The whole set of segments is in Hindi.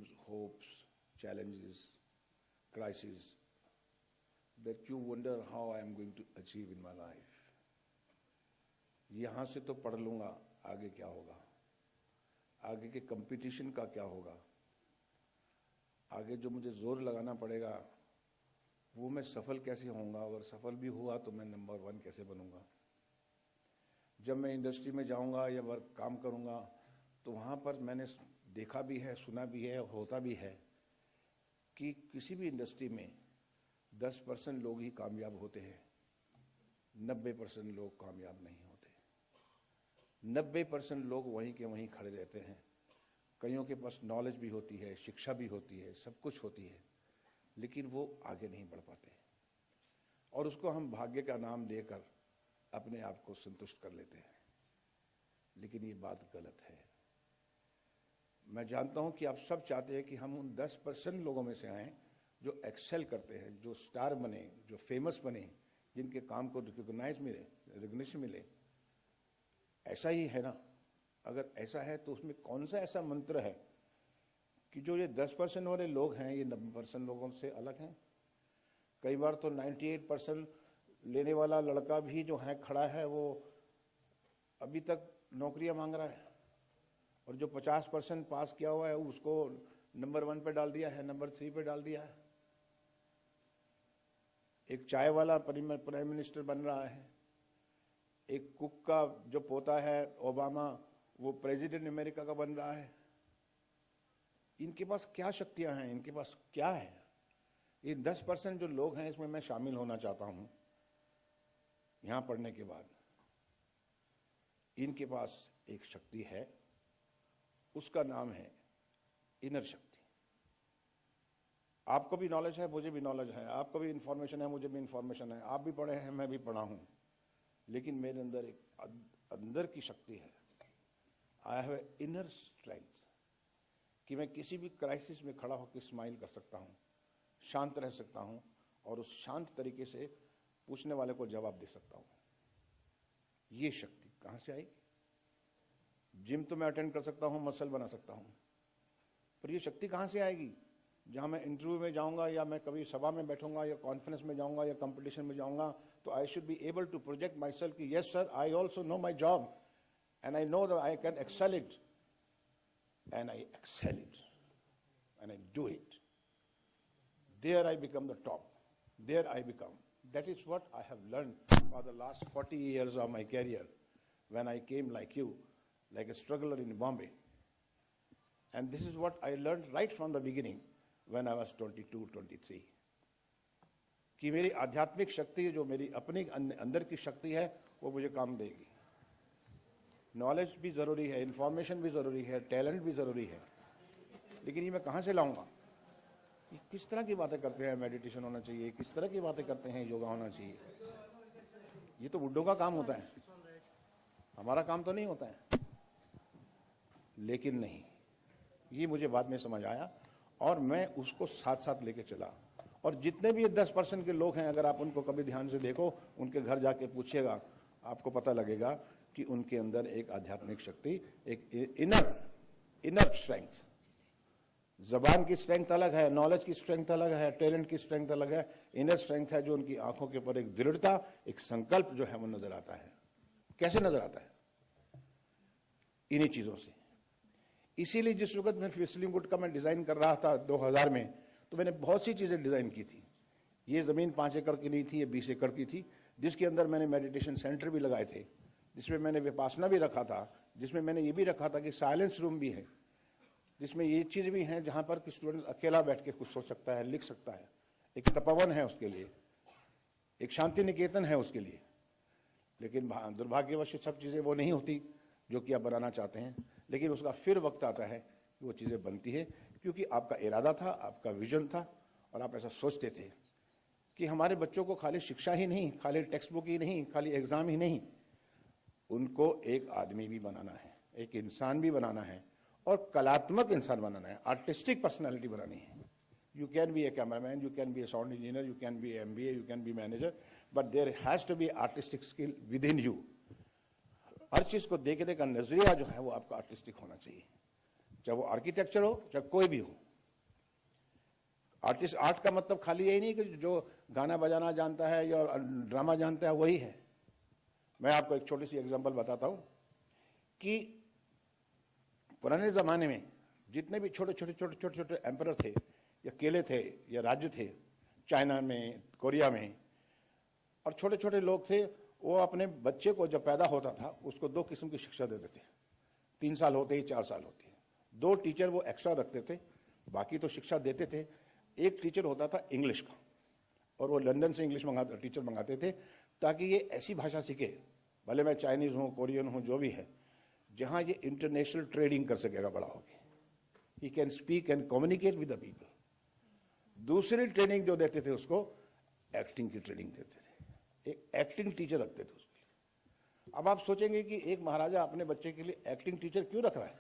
dreams, hopes, challenges, crises that you wonder how I am going to achieve in my life. यहाँ से तो पढ़ लूँगा, आगे क्या होगा, आगे के कंपटीशन का क्या होगा, आगे जो मुझे जोर लगाना पड़ेगा वो मैं सफल कैसे होऊंगा, अगर सफल भी हुआ तो मैं नंबर 1 कैसे बनूंगा। जब मैं इंडस्ट्री में जाऊंगा या वर्क काम करूंगा तो वहाँ पर मैंने देखा भी है, सुना भी है, होता भी है कि किसी भी इंडस्ट्री में 10% लोग ही कामयाब होते हैं, 90% लोग कामयाब नहीं होते। 90% लोग वहीं के वहीं खड़े रहते हैं। कईयों के पास नॉलेज भी होती है, शिक्षा भी होती है, सब कुछ होती है, लेकिन वो आगे नहीं बढ़ पाते और उसको हम भाग्य का नाम देकर अपने आप को संतुष्ट कर लेते हैं। लेकिन ये बात गलत है। मैं जानता हूं कि आप सब चाहते हैं कि हम उन 10% लोगों में से आएं जो एक्सेल करते हैं, जो स्टार बने, जो फेमस बने, जिनके काम को रिकॉग्निशन मिले। ऐसा ही है ना? अगर ऐसा है तो उसमें कौन सा ऐसा मंत्र है कि जो ये 10% वाले लोग हैं ये 90% लोगों से अलग हैं? कई बार तो 98% लेने वाला लड़का भी जो है खड़ा है वो अभी तक नौकरियां मांग रहा है, और जो 50% पास किया हुआ है उसको नंबर 1 पे डाल दिया है, नंबर 3 पे डाल दिया है। एक चाय वाला प्राइम मिनिस्टर बन रहा है, एक कुक का जो पोता है ओबामा वो प्रेसिडेंट अमेरिका का बन रहा है। इनके पास क्या शक्तियां हैं, इनके पास क्या है? ये 10% जो लोग हैं इसमें मैं शामिल होना चाहता हूं। यहां पढ़ने के बाद इनके पास एक शक्ति है, उसका नाम है इनर शक्ति। आपको भी नॉलेज है, मुझे भी नॉलेज है, आपको भी इंफॉर्मेशन है, मुझे भी इंफॉर्मेशन है, आप भी पढ़े हैं, मैं भी पढ़ा हूं, लेकिन मेरे अंदर एक अंदर की शक्ति है। I have a inner strength कि मैं किसी भी क्राइसिस में खड़ा होकर स्माइल कर सकता हूं, शांत रह सकता हूं और उस शांत तरीके से पूछने वाले को जवाब दे सकता हूं। ये शक्ति कहां से आई? जिम तो मैं अटेंड कर सकता हूं, मसल बना सकता हूं, पर ये शक्ति कहां से आएगी? जहां मैं इंटरव्यू में जाऊंगा या मैं कभी सभा में बैठूंगा या कॉन्फ्रेंस में जाऊंगा या कंपटीशन में जाऊंगा तो I should be able to project myself कि yes sir, I also know my job and I know that I can excel it, and I excel it, and I do it. There I become the top. There I become. That is what I have learned for the last 40 years of my career when I came like you, like a struggler in Bombay. And this is what I learned right from the beginning when I was 22, 23. कि मेरी आध्यात्मिक शक्ति, जो मेरी अपनी अंदर की शक्ति है, वो मुझे काम देगी। नॉलेज भी ज़रूरी है, इंफॉर्मेशन भी ज़रूरी है, टैलेंट भी ज़रूरी है, लेकिन ये मैं कहाँ से लाऊंगा? ये किस तरह की बातें करते हैं? मेडिटेशन होना चाहिए, किस तरह की बातें करते हैं? योगा होना चाहिए। ये तो बुड्ढों का काम होता है, हमारा काम तो नहीं होता है। लेकिन नहीं, ये मुझे बाद में समझ आया और मैं उसको साथ साथ लेके चला। और जितने भी 10% के लोग हैं, अगर आप उनको कभी ध्यान से देखो, उनके घर जाके पूछिएगा, आपको पता लगेगा कि उनके अंदर एक आध्यात्मिक शक्ति, एक इनर स्ट्रेंथ। जबान की स्ट्रेंथ अलग है, नॉलेज की स्ट्रेंथ अलग है, टैलेंट की स्ट्रेंथ अलग है। इनर स्ट्रेंथ है जो उनकी आंखों के ऊपर एक दृढ़ता, एक संकल्प जो है वो नजर आता है। कैसे नजर आता है? इन्हीं चीजों से। इसीलिए जिस वक्त मैं फिसलिंग गुड का मैं डिजाइन कर रहा था 2000 में, तो मैंने बहुत सी चीजें डिजाइन की थी। ये जमीन 5 एकड़ की नहीं थी, ये 20 एकड़ की थी, जिसके अंदर मैंने मेडिटेशन सेंटर भी लगाए थे, जिसमें मैंने विपासना भी रखा था, जिसमें मैंने ये भी रखा था कि साइलेंस रूम भी है, जिसमें ये चीज भी है जहां पर स्टूडेंट अकेला बैठ के कुछ सोच सकता है, लिख सकता है। एक तपोवन है उसके लिए, एक शांति निकेतन है उसके लिए। लेकिन दुर्भाग्यवश सब चीजें वो नहीं होती जो कि आप बनाना चाहते हैं। लेकिन उसका फिर वक्त आता है कि वो चीजें बनती है, क्योंकि आपका इरादा था, आपका विजन था, और आप ऐसा सोचते थे कि हमारे बच्चों को खाली शिक्षा ही नहीं, खाली टेक्स्ट बुक ही नहीं, खाली एग्जाम ही नहीं, उनको एक आदमी भी बनाना है, एक इंसान भी बनाना है, और कलात्मक इंसान बनाना है, आर्टिस्टिक पर्सनालिटी बनानी है। You can be a cameraman, you can be a sound engineer, you can be an MBA, you can be manager, but there has to be artistic skill within you. हर चीज को देखने का नजरिया जो है वो आपका आर्टिस्टिक होना चाहिए, चाहे वो आर्किटेक्चर हो, चाहे कोई भी हो। आर्टिस्ट, आर्ट का मतलब खाली यही नहीं कि जो गाना बजाना जानता है या ड्रामा जानता है वही है। मैं आपको एक छोटी सी एग्जांपल बताता हूं कि पुराने जमाने में जितने भी छोटे छोटे एम्परर थे या किले थे या राज्य थे, चाइना में, कोरिया में, और छोटे छोटे लोग थे, वो अपने बच्चे को जब पैदा होता था उसको 2 किस्म की शिक्षा देते थे। 3 साल होते ही 4 साल होते ही 2 टीचर वो एक्स्ट्रा रखते थे, बाकी तो शिक्षा देते थे। एक टीचर होता था इंग्लिश का, और वो लंदन से इंग्लिश टीचर मंगाते थे ताकि ये ऐसी भाषा सीखे, भले मैं चाइनीज हूँ, कोरियन हूँ, जो भी है, जहाँ ये इंटरनेशनल ट्रेडिंग कर सकेगा बड़ा होके। He can speak and communicate with the people. दूसरी ट्रेनिंग जो देते थे उसको एक्टिंग की ट्रेनिंग देते थे, एक एक्टिंग टीचर रखते थे उसके लिए। अब आप सोचेंगे कि एक महाराजा अपने बच्चे के लिए एक्टिंग टीचर क्यों रख रहा है,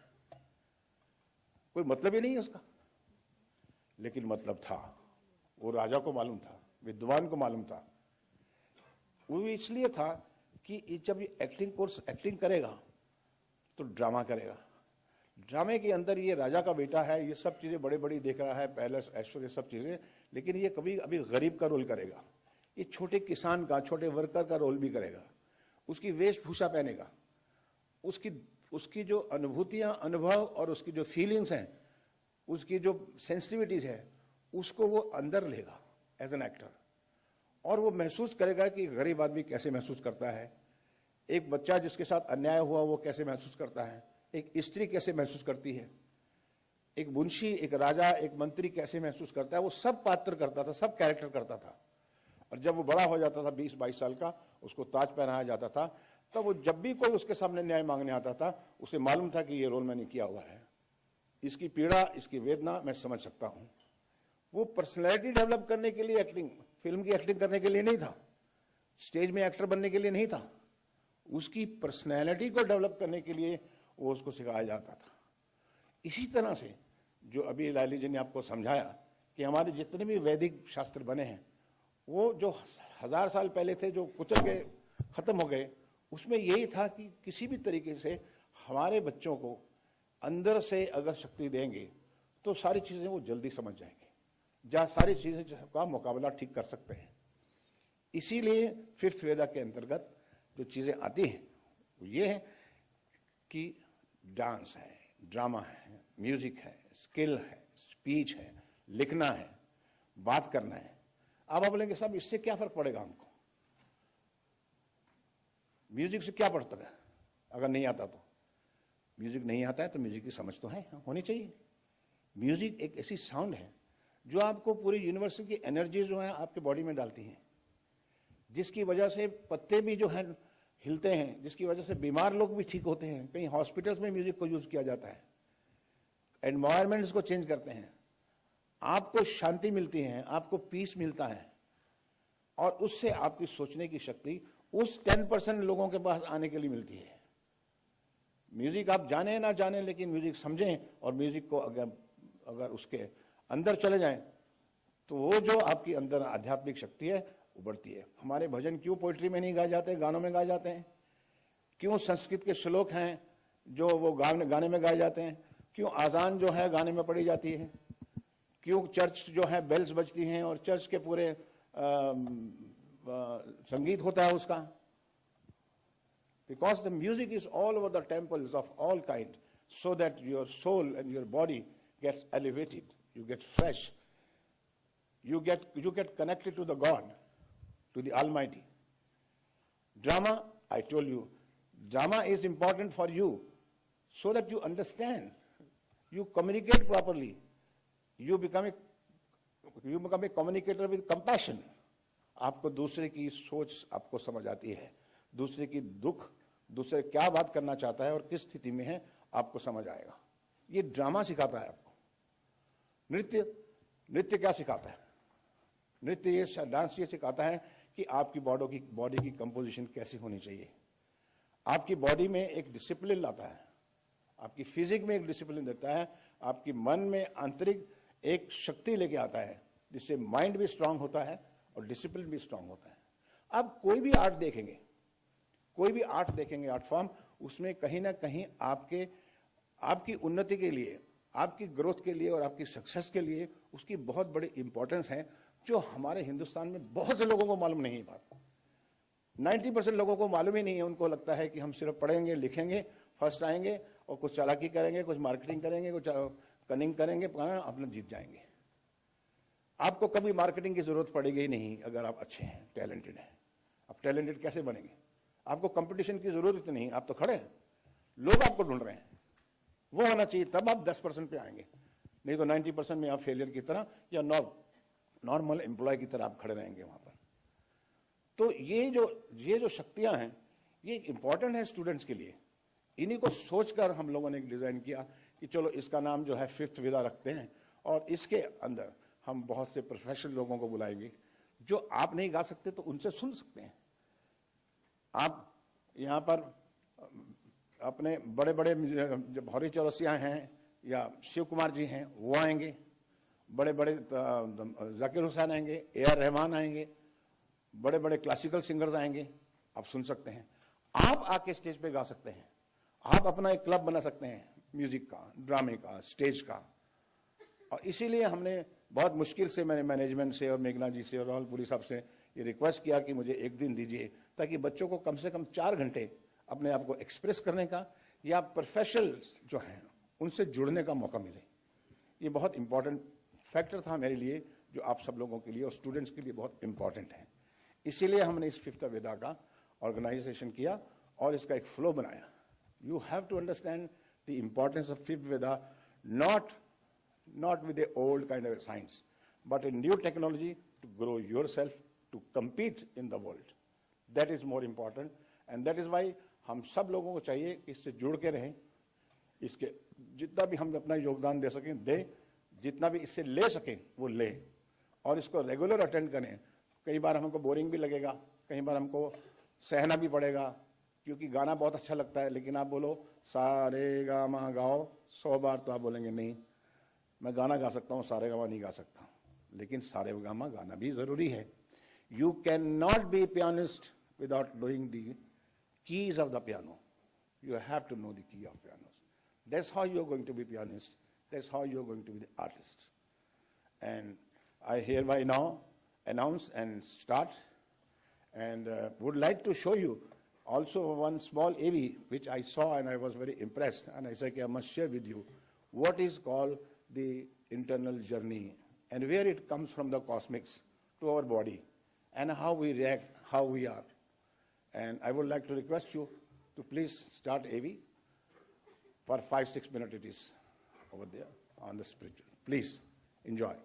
कोई मतलब ही नहीं है उसका, लेकिन मतलब था, वो राजा को मालूम था, विद्वान को मालूम था। वो इसलिए था कि जब ये एक्टिंग कोर्स एक्टिंग करेगा तो ड्रामा करेगा। ड्रामे के अंदर ये राजा का बेटा है, ये सब चीजें बड़े बड़ी देख रहा है, पैलेस, ऐश्वर्य, सब चीजें, लेकिन ये कभी अभी गरीब का रोल करेगा, ये छोटे किसान का, छोटे वर्कर का रोल भी करेगा। उसकी वेशभूषा पहनेगा, उसकी जो अनुभूतियां, अनुभव और उसकी जो फीलिंग्स हैं, उसकी जो सेंसिटिविटीज है, उसको वो अंदर लेगा एज एन एक्टर, और वो महसूस करेगा कि गरीब आदमी कैसे महसूस करता है, एक बच्चा जिसके साथ अन्याय हुआ वो कैसे महसूस करता है, एक स्त्री कैसे महसूस करती है, एक मुंशी, एक राजा, एक मंत्री कैसे महसूस करता है। वो सब पात्र करता था, सब कैरेक्टर करता था। और जब वो बड़ा हो जाता था 20-22 साल का, उसको ताज पहनाया जाता था, तब वो जब भी कोई उसके सामने न्याय मांगने आता था, उसे मालूम था कि ये रोल मैंने किया हुआ है, इसकी पीड़ा, इसकी वेदना मैं समझ सकता हूं। वो पर्सनैलिटी डेवलप करने के लिए एक्टिंग, फिल्म की एक्टिंग करने के लिए नहीं था, स्टेज में एक्टर बनने के लिए नहीं था, उसकी पर्सनैलिटी को डेवलप करने के लिए वो उसको सिखाया जाता था। इसी तरह से जो अभी लाली जी ने आपको समझाया कि हमारे जितने भी वैदिक शास्त्र बने हैं, वो जो 1000 साल पहले थे, जो कुचल के खत्म हो गए, उसमें यही था कि किसी भी तरीके से हमारे बच्चों को अंदर से अगर शक्ति देंगे तो सारी चीजें वो जल्दी समझ जाएंगे, जहाँ सारी चीजें का मुकाबला ठीक कर सकते हैं। इसीलिए 5th वेदा के अंतर्गत जो चीजें आती हैं वो ये है कि डांस है, ड्रामा है, म्यूजिक है, स्किल है, स्पीच है, लिखना है, बात करना है। अब आप बोलेंगे साहब इससे क्या फर्क पड़ेगा हमको, म्यूजिक से क्या पड़ता है अगर नहीं आता तो? म्यूजिक नहीं आता है तो म्यूजिक की समझ तो है, होनी चाहिए। म्यूजिक एक ऐसी साउंड है जो आपको पूरी यूनिवर्सल की एनर्जी जो है आपके बॉडी में डालती है, जिसकी वजह से पत्ते भी जो है हिलते हैं, जिसकी वजह से बीमार लोग भी ठीक होते हैं। कहीं हॉस्पिटल्स में म्यूजिक को यूज किया जाता है, एनवायरमेंट्स को चेंज करते हैं, आपको शांति मिलती है, आपको पीस मिलता है, और उससे आपकी सोचने की शक्ति उस 10% लोगों के पास आने के लिए मिलती है। म्यूजिक आप जाने ना जाने, लेकिन म्यूजिक समझें और म्यूजिक को अगर उसके अंदर चले जाएं तो वो जो आपकी अंदर आध्यात्मिक शक्ति है वो बढ़ती है। हमारे भजन क्यों पोइट्री में नहीं गाए जाते, गानों में गाए जाते हैं? क्यों संस्कृत के श्लोक हैं जो वो गाने में गाए जाते हैं? क्यों आजान जो है गाने में पढ़ी जाती है? क्यों चर्च जो है बेल्स बजती हैं और चर्च के पूरे संगीत होता है उसका? Because the music is all over the temples of all kind, so that your soul and your body gets elevated, you get fresh, you get connected to the God, to the Almighty. Drama, I told you, drama is important for you so that you understand, you communicate properly, you become a communicator with compassion. आपको दूसरे की सोच आपको समझ आती है, दूसरे की दुख, दूसरे क्या बात करना चाहता है और किस स्थिति में है आपको समझ आएगा। ये ड्रामा सिखाता है आपको। नृत्य क्या सिखाता है? नृत्य ये डांस ये सिखाता है कि आपकी बॉडी की कंपोजिशन कैसी होनी चाहिए। आपकी बॉडी में एक डिसिप्लिन लाता है, आपकी फिजिक में एक डिसिप्लिन देता है, आपकी मन में आंतरिक एक शक्ति लेके आता है, जिससे माइंड भी स्ट्रांग होता है और डिसिप्लिन भी स्ट्रांग होता है। अब कोई भी आर्ट देखेंगे, आर्ट फॉर्म, उसमें कहीं ना कहीं आपकी उन्नति के लिए, आपकी ग्रोथ के लिए और आपकी सक्सेस के लिए उसकी बहुत बड़ी इंपॉर्टेंस है, जो हमारे हिंदुस्तान में बहुत से लोगों को मालूम नहीं है। बात 90% लोगों को मालूम ही नहीं है। उनको लगता है कि हम सिर्फ पढ़ेंगे, लिखेंगे, फर्स्ट आएंगे और कुछ चालाकी करेंगे, कुछ मार्केटिंग करेंगे, कुछ कनिंग करेंगे, अपना जीत जाएंगे। आपको कभी मार्केटिंग की जरूरत पड़ेगी ही नहीं अगर आप अच्छे हैं, टैलेंटेड हैं। आप टैलेंटेड कैसे बनेंगे? आपको कंपटीशन की जरूरत नहीं, आप तो खड़े हैं, लोग आपको ढूंढ रहे हैं। वो होना चाहिए, तब आप 10% पे आएंगे, नहीं तो 90% में आप फेलियर की तरह या नॉर्मल एम्प्लॉय की तरह आप खड़े रहेंगे वहां पर। तो ये जो शक्तियां हैं, ये इंपॉर्टेंट है स्टूडेंट्स के लिए। इन्हीं को सोचकर हम लोगों ने डिजाइन किया कि चलो इसका नाम जो है फिफ्थ विदा रखते हैं, और इसके अंदर हम बहुत से प्रोफेशनल लोगों को बुलाएंगे जो आप नहीं गा सकते तो उनसे सुन सकते हैं। आप यहाँ पर अपने बड़े बड़े जो भौरी चौरसिया हैं या शिव कुमार जी हैं वो आएंगे, बड़े बड़े जाकिर हुसैन आएंगे, AR रहमान आएंगे, बड़े बड़े क्लासिकल सिंगर्स आएंगे, आप सुन सकते हैं। आप आके स्टेज पे गा सकते हैं, आप अपना एक क्लब बना सकते हैं, म्यूजिक का, ड्रामे का, स्टेज का। और इसीलिए हमने बहुत मुश्किल से, मैंने मैनेजमेंट से और मेघना जी से और राहुलपुरी साहब से ये रिक्वेस्ट किया कि मुझे एक दिन दीजिए, ताकि बच्चों को कम से कम 4 घंटे अपने आप को एक्सप्रेस करने का या प्रोफेशनल जो हैं उनसे जुड़ने का मौका मिले। ये बहुत इंपॉर्टेंट फैक्टर था मेरे लिए, जो आप सब लोगों के लिए और स्टूडेंट्स के लिए बहुत इंपॉर्टेंट है। इसीलिए हमने इस फिफ्थ वेदा का ऑर्गेनाइजेशन किया और इसका एक फ्लो बनाया। You have to understand the importance of fifth Veda, not with the old kind of science, but a new technology to grow yourself, to compete in the world. That is more important, and that is why हम सब लोगों को चाहिए कि इससे जुड़ के रहें, इसके जितना भी हम अपना योगदान दे सकें दें, जितना भी इससे ले सकें वो लें, और इसको रेगुलर अटेंड करें। कई बार हमको बोरिंग भी लगेगा, कई बार हमको सहना भी पड़ेगा, क्योंकि गाना बहुत अच्छा लगता है, लेकिन आप बोलो सारे गा मा गाओ 100 बार तो आप बोलेंगे नहीं, मैं गाना गा सकता हूँ, सारे गामा नहीं गा सकता, लेकिन सारे गामा गाना भी जरूरी है। You can not be pianist without knowing the keys of the piano. You have to know the key of piano. That's how you are going to be pianist, that's how you are going to be the artist. And I hereby now announce and start, and would like to show you also one small AV which I saw and I was very impressed, and I said I must share with you what is called the internal journey and where it comes from the cosmics to our body and how we react, how we are. And I would like to request you to please start AV for 5-6 minutes. It is over there on the spiritual. Please enjoy.